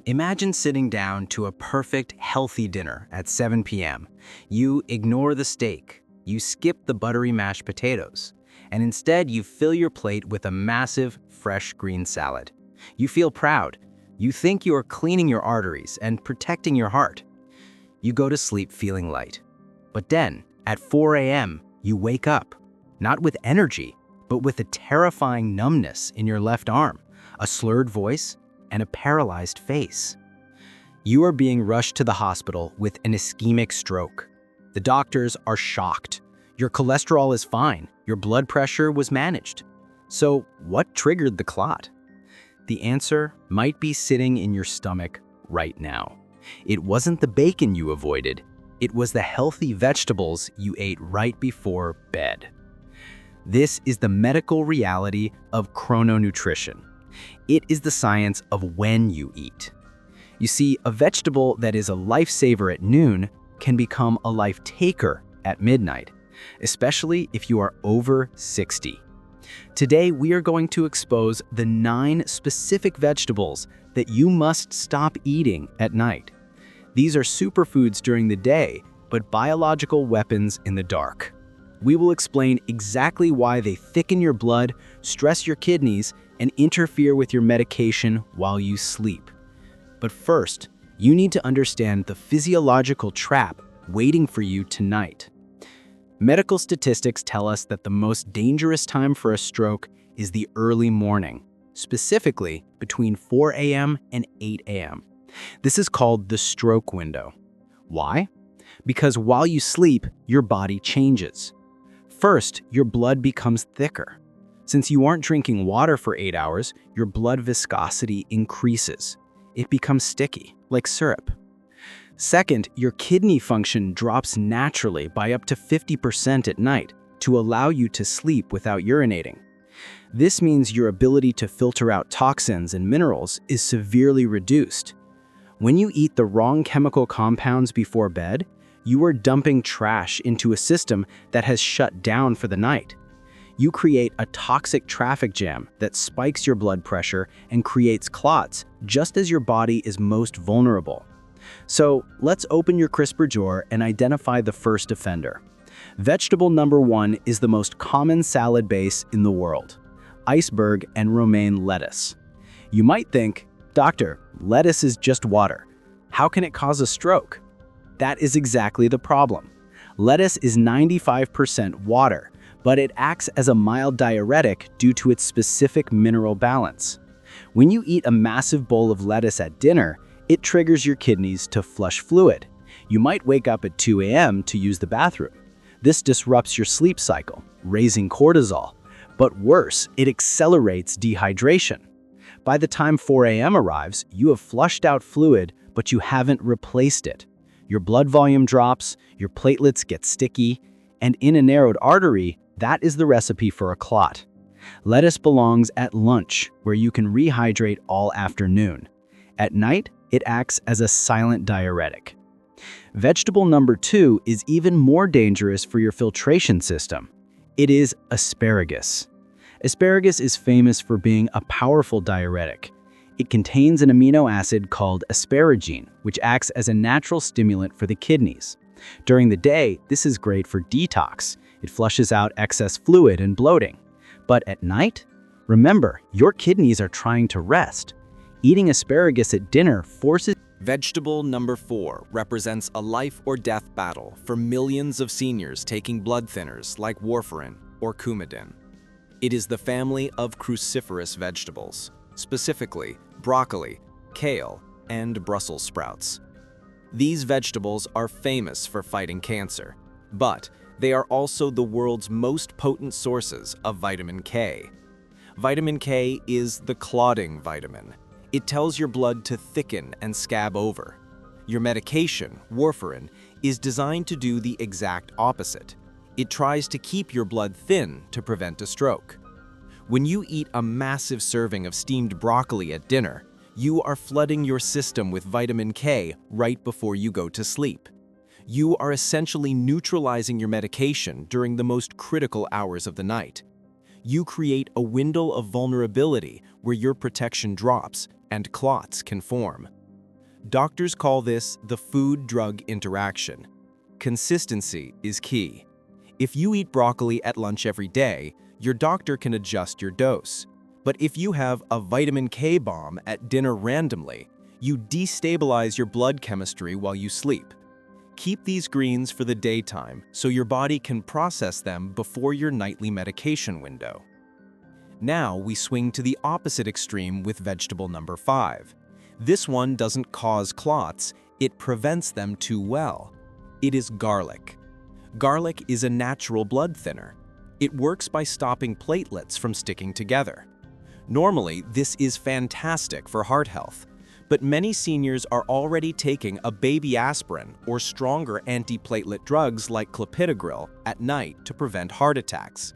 Imagine sitting down to a perfect, healthy dinner at 7 p.m. You ignore the steak, you skip the buttery mashed potatoes, and instead you fill your plate with a massive, fresh green salad. You feel proud. You think you are cleaning your arteries and protecting your heart. You go to sleep feeling light. But then, at 4 a.m., you wake up, not with energy, but with a terrifying numbness in your left arm, a slurred voice, and a paralyzed face. You are being rushed to the hospital with an ischemic stroke. The doctors are shocked. Your cholesterol is fine. Your blood pressure was managed. So what triggered the clot? The answer might be sitting in your stomach right now. It wasn't the bacon you avoided. It was the healthy vegetables you ate right before bed. This is the medical reality of chrononutrition. It is the science of when you eat. You see, a vegetable that is a lifesaver at noon can become a life-taker at midnight, especially if you are over 60. Today, we are going to expose the 9 specific vegetables that you must stop eating at night. These are superfoods during the day, but biological weapons in the dark. We will explain exactly why they thicken your blood, stress your kidneys, and interfere with your medication while you sleep. But first, you need to understand the physiological trap waiting for you tonight. Medical statistics tell us that the most dangerous time for a stroke is the early morning, specifically between 4 a.m. and 8 a.m. This is called the stroke window. Why? Because while you sleep, your body changes. First, your blood becomes thicker. Since you aren't drinking water for 8 hours, your blood viscosity increases. It becomes sticky, like syrup. Second, your kidney function drops naturally by up to 50% at night to allow you to sleep without urinating. This means your ability to filter out toxins and minerals is severely reduced. When you eat the wrong chemical compounds before bed, you are dumping trash into a system that has shut down for the night. You create a toxic traffic jam that spikes your blood pressure and creates clots just as your body is most vulnerable. So let's open your crisper drawer and identify the first offender. Vegetable number 1 is the most common salad base in the world: iceberg and romaine lettuce. You might think, "Doctor, lettuce is just water. How can it cause a stroke?" That is exactly the problem. Lettuce is 95% water, but it acts as a mild diuretic due to its specific mineral balance. When you eat a massive bowl of lettuce at dinner, it triggers your kidneys to flush fluid. You might wake up at 2 a.m. to use the bathroom. This disrupts your sleep cycle, raising cortisol. But worse, it accelerates dehydration. By the time 4 a.m. arrives, you have flushed out fluid, but you haven't replaced it. Your blood volume drops, your platelets get sticky, and in a narrowed artery, that is the recipe for a clot. Lettuce belongs at lunch, where you can rehydrate all afternoon. At night, it acts as a silent diuretic. Vegetable number 2 is even more dangerous for your filtration system. It is asparagus. Asparagus is famous for being a powerful diuretic. It contains an amino acid called asparagine, which acts as a natural stimulant for the kidneys. During the day, this is great for detox. It flushes out excess fluid and bloating. But at night, remember, your kidneys are trying to rest. Eating asparagus at dinner forces... Vegetable number 4 represents a life or death battle for millions of seniors taking blood thinners like warfarin or Coumadin. It is the family of cruciferous vegetables, specifically broccoli, kale, and Brussels sprouts. These vegetables are famous for fighting cancer, but they are also the world's most potent sources of vitamin K. Vitamin K is the clotting vitamin. It tells your blood to thicken and scab over. Your medication, warfarin, is designed to do the exact opposite. It tries to keep your blood thin to prevent a stroke. When you eat a massive serving of steamed broccoli at dinner, you are flooding your system with vitamin K right before you go to sleep. You are essentially neutralizing your medication during the most critical hours of the night. You create a window of vulnerability where your protection drops and clots can form. Doctors call this the food-drug interaction. Consistency is key. If you eat broccoli at lunch every day, your doctor can adjust your dose. But if you have a vitamin K bomb at dinner randomly, you destabilize your blood chemistry while you sleep. Keep these greens for the daytime so your body can process them before your nightly medication window. Now we swing to the opposite extreme with vegetable number 5. This one doesn't cause clots, it prevents them too well. It is garlic. Garlic is a natural blood thinner. It works by stopping platelets from sticking together. Normally, this is fantastic for heart health, but many seniors are already taking a baby aspirin or stronger antiplatelet drugs like clopidogrel at night to prevent heart attacks.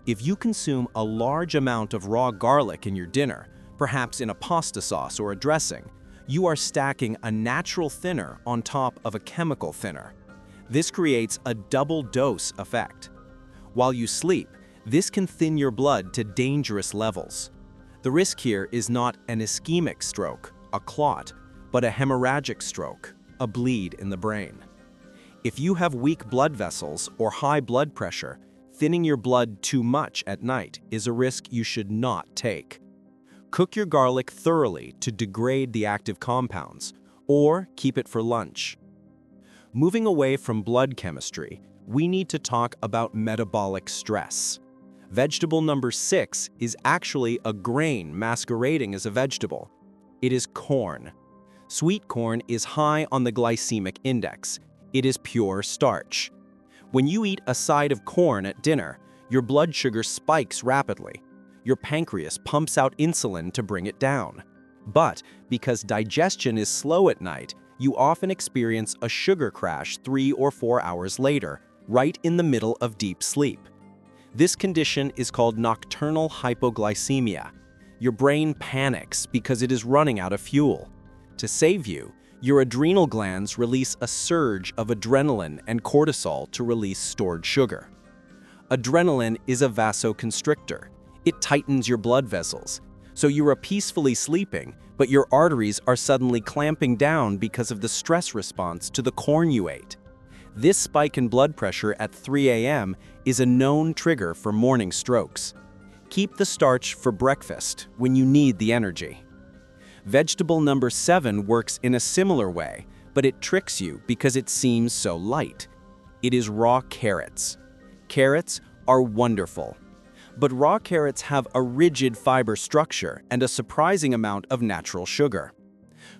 If you consume a large amount of raw garlic in your dinner, perhaps in a pasta sauce or a dressing, you are stacking a natural thinner on top of a chemical thinner. This creates a double dose effect. While you sleep, this can thin your blood to dangerous levels. The risk here is not an ischemic stroke, a clot, but a hemorrhagic stroke, a bleed in the brain. If you have weak blood vessels or high blood pressure, thinning your blood too much at night is a risk you should not take. Cook your garlic thoroughly to degrade the active compounds, or keep it for lunch. Moving away from blood chemistry, we need to talk about metabolic stress. Vegetable number 6 is actually a grain masquerading as a vegetable. It is corn. Sweet corn is high on the glycemic index. It is pure starch. When you eat a side of corn at dinner, your blood sugar spikes rapidly. Your pancreas pumps out insulin to bring it down. But because digestion is slow at night, you often experience a sugar crash 3 or 4 hours later, right in the middle of deep sleep. This condition is called nocturnal hypoglycemia. Your brain panics because it is running out of fuel. To save you, your adrenal glands release a surge of adrenaline and cortisol to release stored sugar. Adrenaline is a vasoconstrictor. It tightens your blood vessels. So you are peacefully sleeping, but your arteries are suddenly clamping down because of the stress response to the corn you ate. This spike in blood pressure at 3 a.m. is a known trigger for morning strokes. Keep the starch for breakfast when you need the energy. Vegetable number 7 works in a similar way, but it tricks you because it seems so light. It is raw carrots. Carrots are wonderful, but raw carrots have a rigid fiber structure and a surprising amount of natural sugar.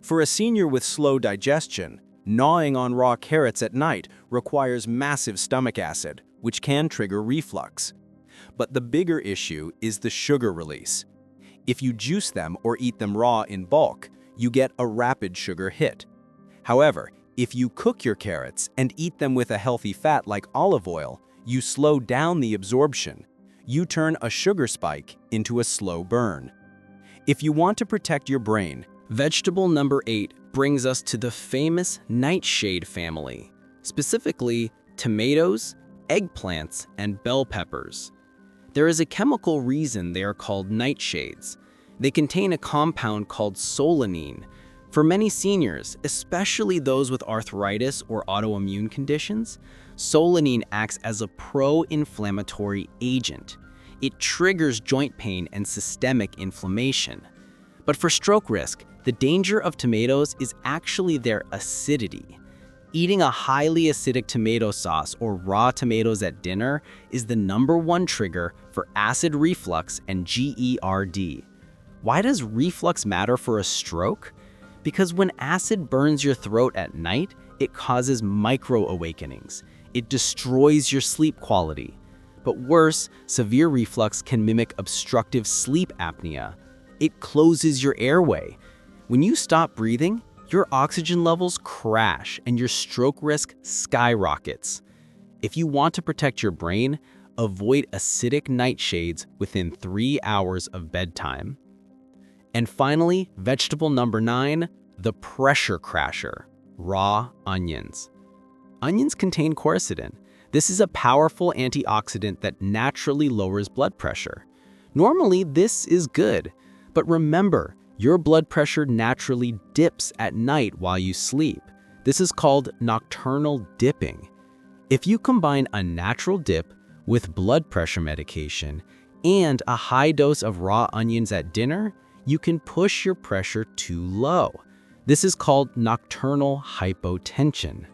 For a senior with slow digestion, gnawing on raw carrots at night requires massive stomach acid, which can trigger reflux. But the bigger issue is the sugar release. If you juice them or eat them raw in bulk, you get a rapid sugar hit. However, if you cook your carrots and eat them with a healthy fat like olive oil, you slow down the absorption. You turn a sugar spike into a slow burn. If you want to protect your brain, vegetable number 8 brings us to the famous nightshade family, specifically tomatoes, eggplants, and bell peppers. There is a chemical reason they are called nightshades. They contain a compound called solanine. For many seniors, especially those with arthritis or autoimmune conditions, solanine acts as a pro-inflammatory agent. It triggers joint pain and systemic inflammation. But for stroke risk, the danger of tomatoes is actually their acidity. Eating a highly acidic tomato sauce or raw tomatoes at dinner is the #1 trigger for acid reflux and GERD. Why does reflux matter for a stroke? Because when acid burns your throat at night, it causes micro-awakenings. It destroys your sleep quality. But worse, severe reflux can mimic obstructive sleep apnea. It closes your airway. When you stop breathing, your oxygen levels crash and your stroke risk skyrockets. If you want to protect your brain, avoid acidic nightshades within 3 hours of bedtime. And finally, vegetable number 9, the pressure crasher, raw onions. Onions contain quercetin. This is a powerful antioxidant that naturally lowers blood pressure. Normally, this is good, but remember, Your blood pressure naturally dips at night while you sleep. This is called nocturnal dipping. If you combine a natural dip with blood pressure medication and a high dose of raw onions at dinner, you can push your pressure too low. This is called nocturnal hypotension.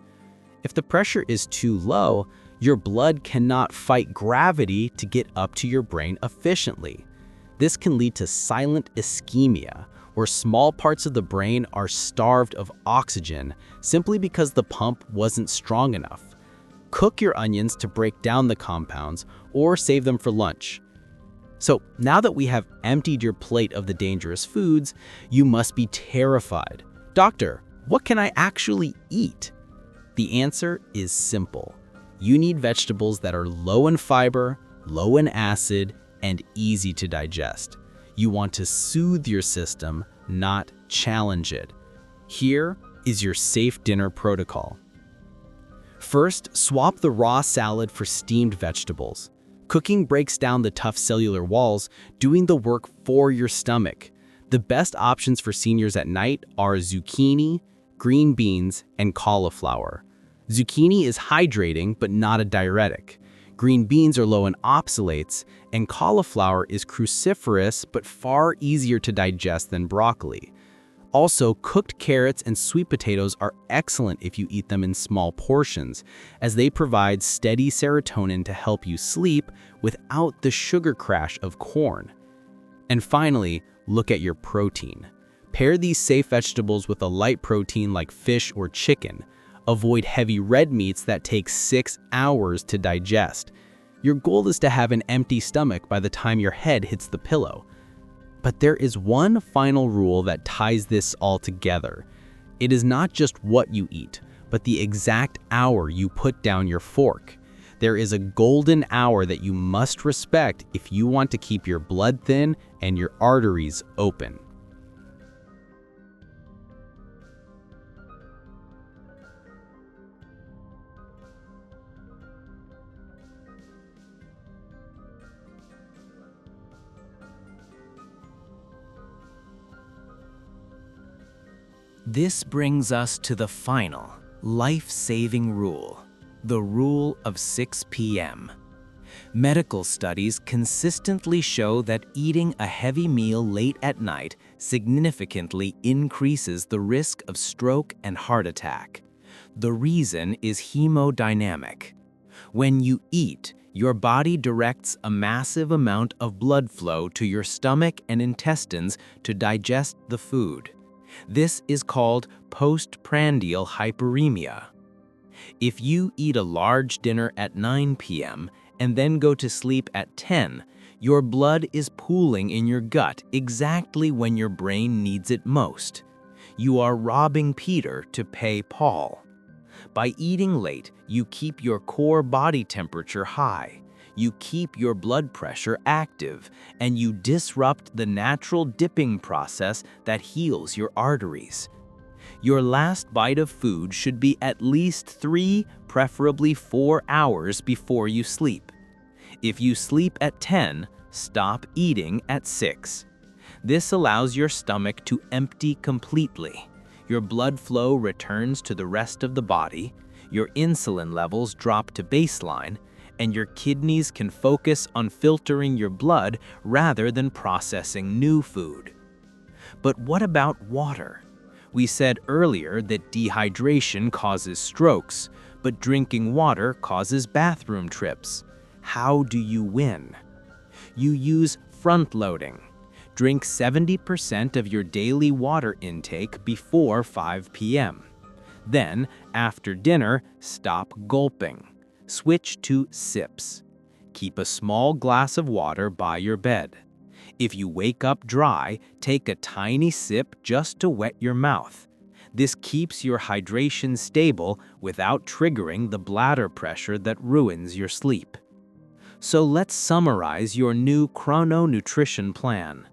If the pressure is too low, your blood cannot fight gravity to get up to your brain efficiently. This can lead to silent ischemia, where small parts of the brain are starved of oxygen simply because the pump wasn't strong enough. Cook your onions to break down the compounds or save them for lunch. So now that we have emptied your plate of the dangerous foods, you must be terrified. Doctor, what can I actually eat? The answer is simple. You need vegetables that are low in fiber, low in acid, and easy to digest. You want to soothe your system, not challenge it. Here is your safe dinner protocol. First, swap the raw salad for steamed vegetables. Cooking breaks down the tough cellular walls, doing the work for your stomach. The best options for seniors at night are zucchini, green beans, and cauliflower. Zucchini is hydrating but not a diuretic. Green beans are low in oxalates, and cauliflower is cruciferous but far easier to digest than broccoli. Also, cooked carrots and sweet potatoes are excellent if you eat them in small portions, as they provide steady serotonin to help you sleep without the sugar crash of corn. And finally, look at your protein. Pair these safe vegetables with a light protein like fish or chicken. Avoid heavy red meats that take 6 hours to digest. Your goal is to have an empty stomach by the time your head hits the pillow. But there is one final rule that ties this all together. It is not just what you eat, but the exact hour you put down your fork. There is a golden hour that you must respect if you want to keep your blood thin and your arteries open. This brings us to the final, life-saving rule, the rule of 6 p.m. Medical studies consistently show that eating a heavy meal late at night significantly increases the risk of stroke and heart attack. The reason is hemodynamic. When you eat, your body directs a massive amount of blood flow to your stomach and intestines to digest the food. This is called postprandial hyperemia. If you eat a large dinner at 9 p.m. and then go to sleep at 10, your blood is pooling in your gut exactly when your brain needs it most. You are robbing Peter to pay Paul. By eating late, you keep your core body temperature high. You keep your blood pressure active, and you disrupt the natural dipping process that heals your arteries. Your last bite of food should be at least 3, preferably 4 hours before you sleep. If you sleep at 10, stop eating at 6. This allows your stomach to empty completely. Your blood flow returns to the rest of the body, your insulin levels drop to baseline, and your kidneys can focus on filtering your blood rather than processing new food. But what about water? We said earlier that dehydration causes strokes, but drinking water causes bathroom trips. How do you win? You use front-loading. Drink 70% of your daily water intake before 5 p.m. Then, after dinner, stop gulping. Switch to sips. Keep a small glass of water by your bed. If you wake up dry, take a tiny sip just to wet your mouth. This keeps your hydration stable without triggering the bladder pressure that ruins your sleep. So let's summarize your new chrononutrition plan.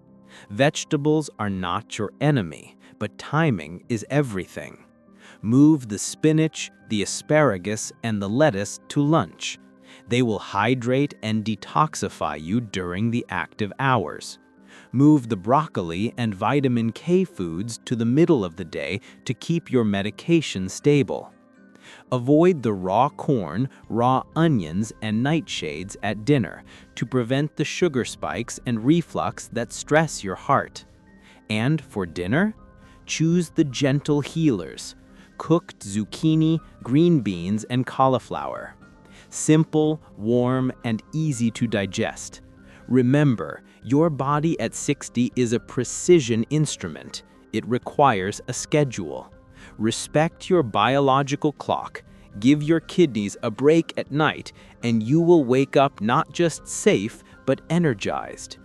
Vegetables are not your enemy, but timing is everything. Move the spinach, the asparagus, and the lettuce to lunch. They will hydrate and detoxify you during the active hours. Move the broccoli and vitamin K foods to the middle of the day to keep your medication stable. Avoid the raw corn, raw onions, and nightshades at dinner to prevent the sugar spikes and reflux that stress your heart. And for dinner, choose the gentle healers: cooked zucchini, green beans, and cauliflower. Simple, warm, and easy to digest. Remember, your body at 60 is a precision instrument. It requires a schedule. Respect your biological clock, give your kidneys a break at night, and you will wake up not just safe, but energized.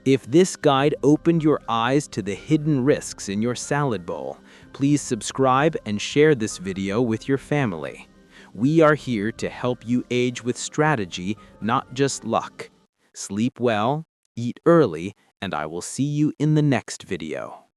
If this guide opened your eyes to the hidden risks in your salad bowl, please subscribe and share this video with your family. We are here to help you age with strategy, not just luck. Sleep well, eat early, and I will see you in the next video.